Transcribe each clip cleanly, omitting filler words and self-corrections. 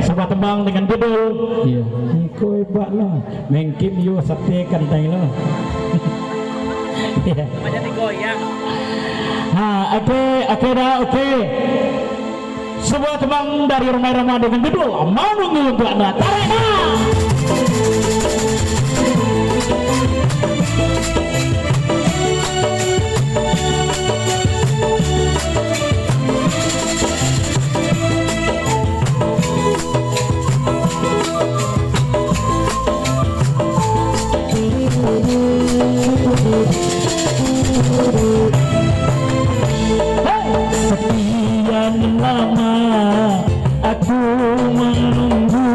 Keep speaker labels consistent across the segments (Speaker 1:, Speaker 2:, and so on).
Speaker 1: sebuah tembang dengan judul iya ikoi bak lo mengkim yu sate kantang lo. Iya
Speaker 2: banyak digoyang.
Speaker 1: Oke dah oke. Sebuah tembang dari Romai Rama dengan judul Mau Nunggu Untuk Anda. Tarik dah. Sekian lama aku menunggu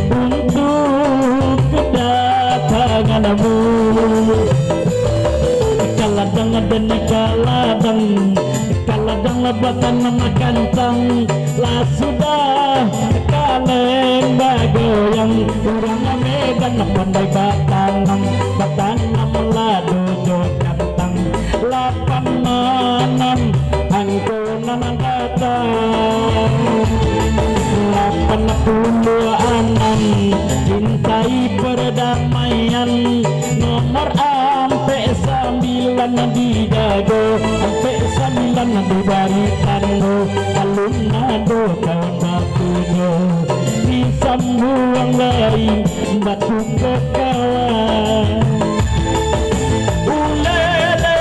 Speaker 1: untuk kedatanganmu. Kaladang dan kaladang lebatan makan tang lah sudah kaleng bagoyang urang Medan pandai batanam ladu kantang lapan manam angko nanang datang 86 cintai perdamaian nomor ampe 9 di dago ampe 9 di baritanmu alun nado kawan batunya di sambuang lain batu kekawan ulele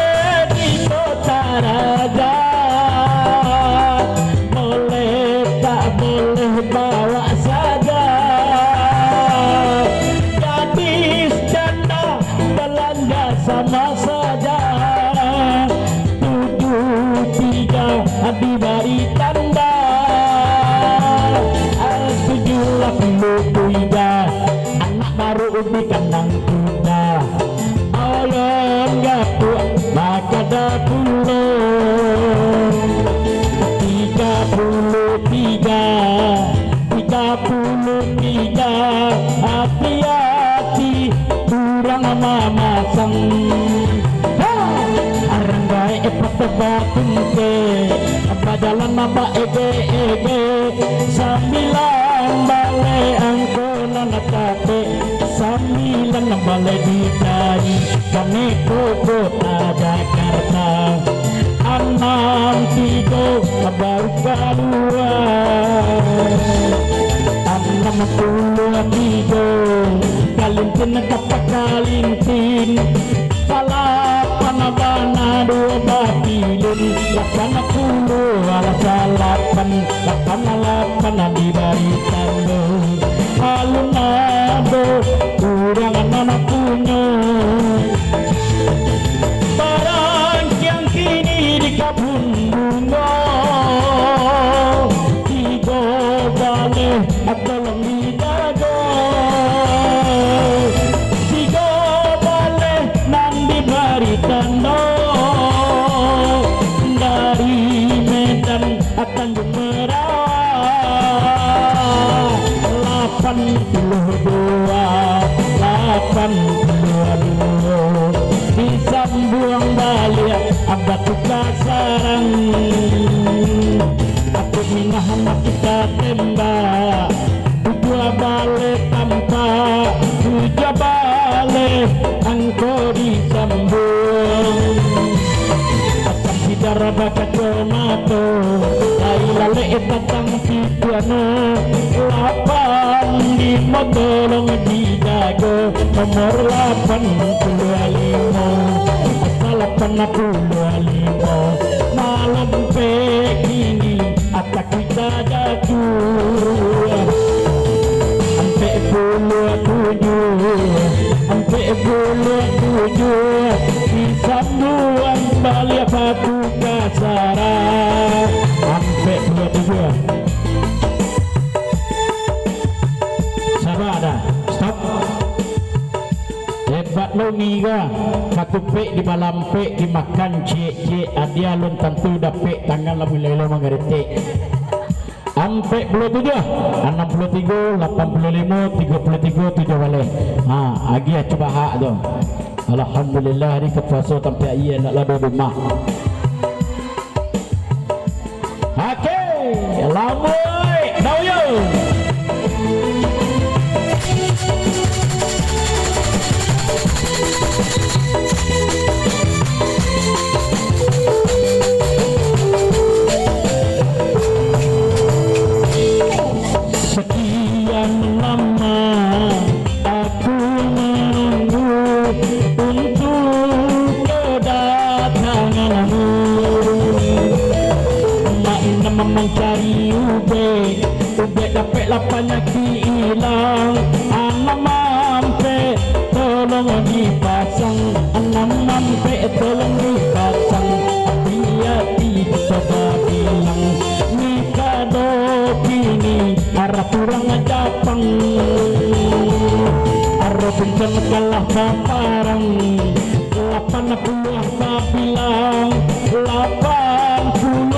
Speaker 1: di kota raja boleh tak boleh bawa saja gadis janda belanja sama saja 73 di bari tanda 73 anak baru ubi kandang kuda oleh gapu maka dah pulau 33 hati-hati kurang mamasang aranggai epat-epatung ke apa jalan apa ege sambilan bale angko nanatate sambilan bale ditari kami kota Jakarta 63 baru keluar 63 kalintin dapat kalintin salapan abana 2 batilun 80 ala salapan 88 di baritan lo alun ado kurang anak punya barang yang kini di kabun bunga tiga balik atau lebih dago tiga balik nanti baritando dari Medan akan Merah 82 disambung balik abad tuka sarang aku minahan kita tembak 2 balik tanpa 3 balik angko disambung asam sidara baka tomato lailale etatang situano 8 di modolong di dago nomor 85 asal 85 malam pekini atak kita jago ampe 7 disambung balik batu kasara ampe 23 sabar dah stop hebat lo ngiga katupek di balampek dimakan cik adia lun tentu dapek tangan lamu lelo mengerti ampe 27 63 85 33 7 balik agi coba hak tu alhamdulillah ni kepuasa sampai iya nak lado rumah okey lamu dau yo mencari ube dapat lapanya hilang. Anak mampe tolong dipasang, anak mampe tolong dipasang. Hati-hati coba bilang Mikado kini arah kurang Japang, arah puncak kalah paparang. 80 bilang 80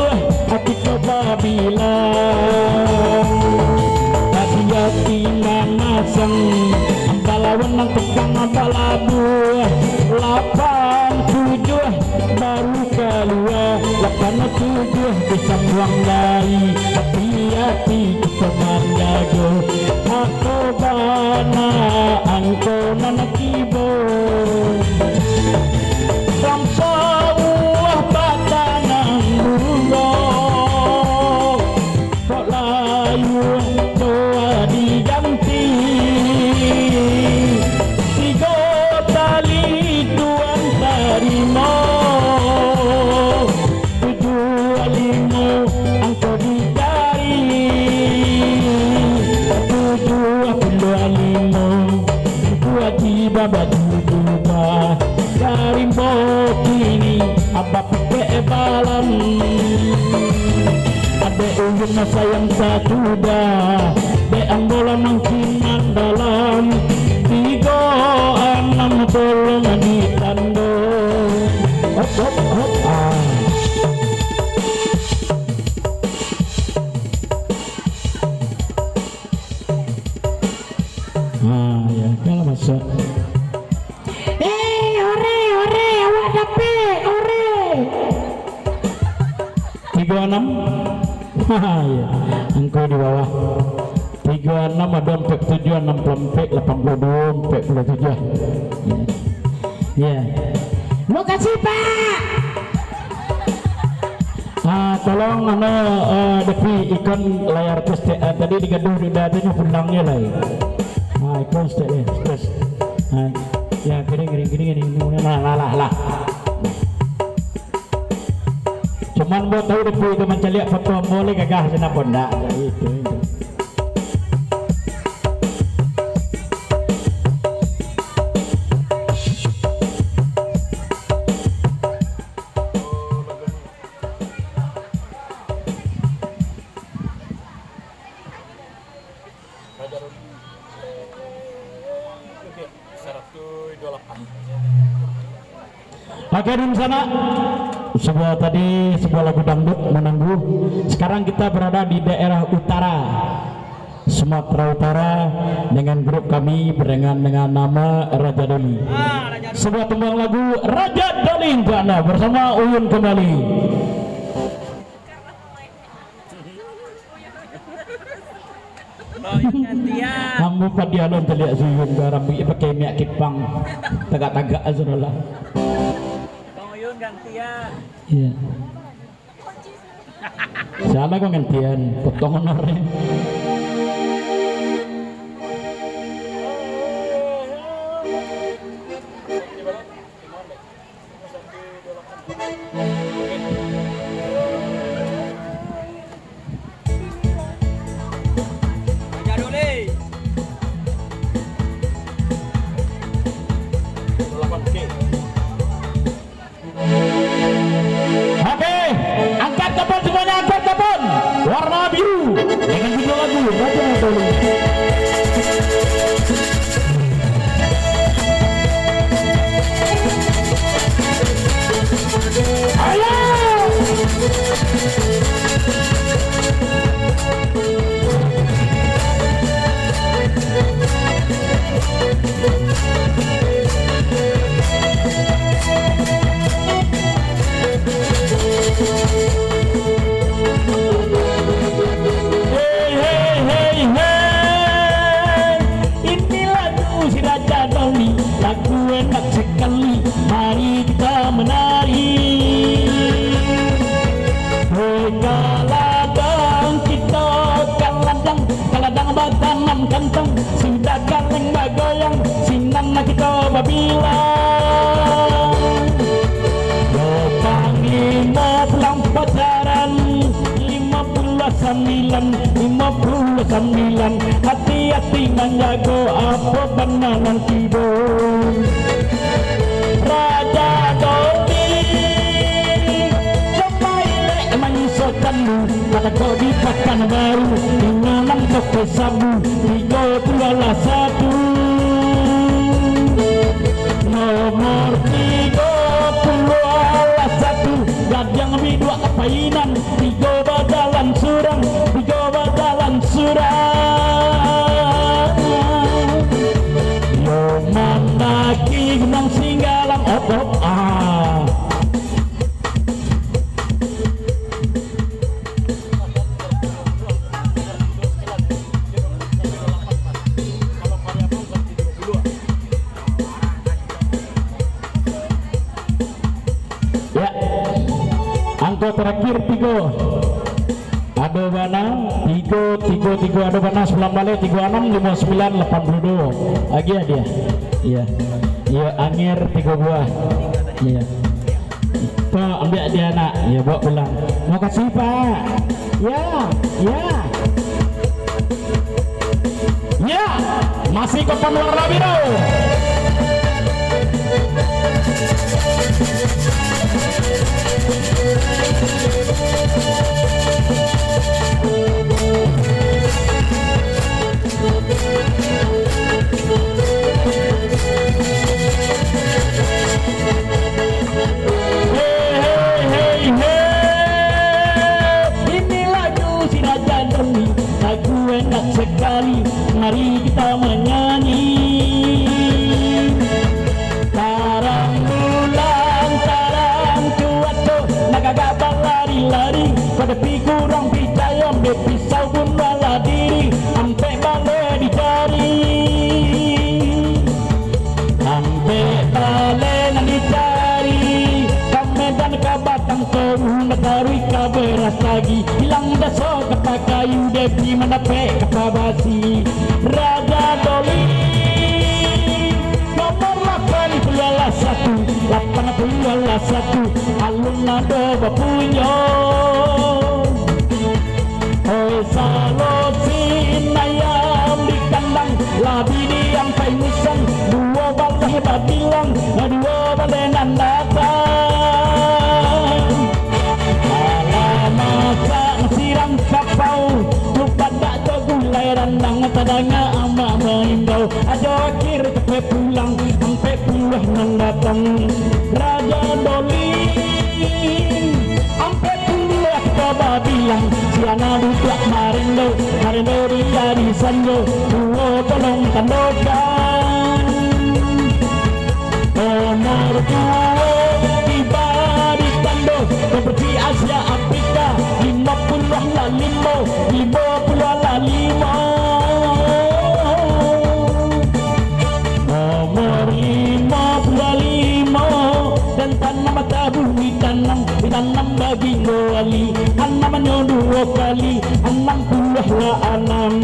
Speaker 1: hati coba bilang. Hati-hati manasang balawan ng tukang balabu. 87 baru keluar, 87 bisa buang dari. Hati-hati kita menjaga aku bana angko nanakibo. Sampai batanan bunga kok layu doa diganti. 3 tali tuan terima, 75 angko dicari. 75 kewajiban baju berubah dari kini apa pakai balan. Ada ujung sayang satu dah be ambola mangkinan dalam 36 tolong ditando. Hop hop hop ya kalau masuk. Ore, awak dapet, ore. 36. Ya, engkau di bawah. 36 ada 47, 64, 82, 47. Ya. Makasih, Pak. Tolong depi ikon layar terus tadi digaduh di dadanya pundangnya lah. Ikon terus. Ya gini lah. Cuman buat tahu depu itu mencari foto boleh gagah sana pondak itu. Oke, di sana sebuah lagu dangdut menangguh. Sekarang kita berada di daerah utara Sumatera Utara dengan grup kami dengan nama Raja Doli. Sebuah tembang lagu Raja Doli bersama Uyun kembali. Kamu padialon terlihat Uyun garam pakai minyak kipang tagak-tagak azrolah. Gantian. Iya. Salah kok gantian, potong honornya. Warna biru dengan judul lagu Raja Doli. Ayo! Ini lagu si Raja Doli, lagu enak sekali, mari kita menari. Kaladang kita kaladang batanam kantong, sudah kaleng bagoyang, sinan kita babilang. Panglima pulang pacaran 50 59 hati-hati menjago apa benar nanti boy Raja Doli Sebailek menyusulkan lu kata kau dipakan baru dengan toko sabu 31 nomor 31 gadang bidua painan 3 badalan surang 3 badalan surang yo mandaki gunung singgalang opop terakhir 3 ada mana 3 ada mana 9 balik 36 59 82 lagi ya dia iya iya angin 3 buah iya tuh ambil dia nak ya bawa pulang mau kasih pak ya ya ya masih kopan warna biru sekali mari kita menyanyi tarang bulan tarang cuaco nagagabang lari-lari pada kurang percaya pisau pun bala diri sampai balik dicari sampai balik dicari kamedan ke batang kau taruh ke beras lagi hilang daso kayu depi mendapat kapabasi Raja Doli nomor 81 alun nado bapunyo oi salosin ayam di kandang labi di yang paimusan 2 balai babilang 2 balai nandatang alamasa siram kapau randang tadanga ama mengimbau ajo akhir sampai pulang sampai puluh nang datang Raja Doli sampai puluh coba bilang siana dudak marindo dia di sanjo tolong tandokan nomor 2 tiba di tando seperti Asia Afrika 50 la limo 50 la limo nomor 55 dan tanam mata bumi tanam bagi ngoali anamnya 2 kali 60 la anam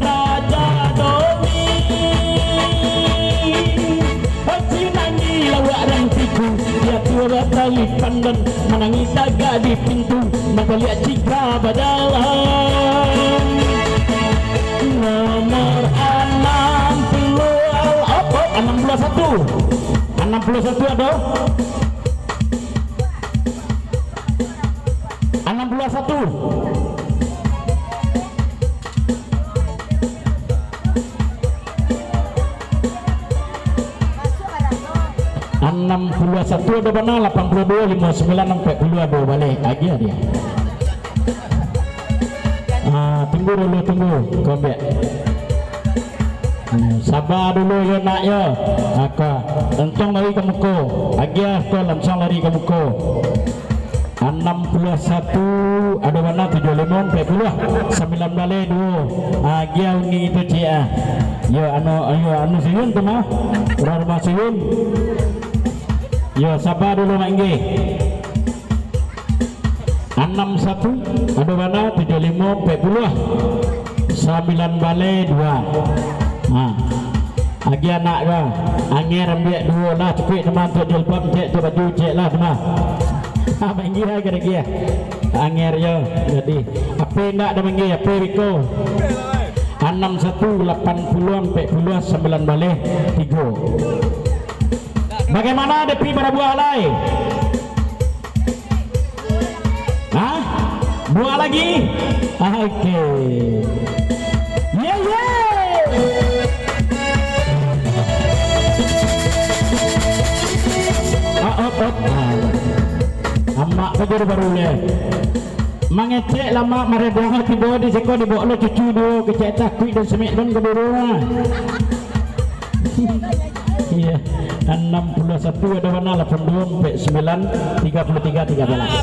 Speaker 1: Raja Doli Hacinangi lawak dan tiku dia tua kali pandan menangis agak di pintu maka lihat jika badalan nomor 61 ada 61 ada mana 82 59 sampai 42 balik lagi dia tunggu dulu kombek sabar dulu ya nak ya maka langsung lari ke muka lagi aku langsung lari ke muka 61 ada mana 75 40 9 balik dulu lagi ini itu cia ya anu siyun tu mah rumah siyun ya sabar dulu mak inggih 61 ada mana 75 40 9 balik 2 lagi anak ke angin ambil 2 lah cepet teman tu jilbab cek tu baju cek lah teman apa inggih lagi Anger ya. Jadi apa enggak ada mengi apa Riko 61 80 40 9 balik 3. Bagaimana Depi pada buah alai? Hah? Buah lagi? Oke. Amak saja baru le. Mangecek lama meredong tiba di seko di bawah lo cucu do kecek takui dan semek don keburu lah. Iya 61 ada mana 82 9 33 13.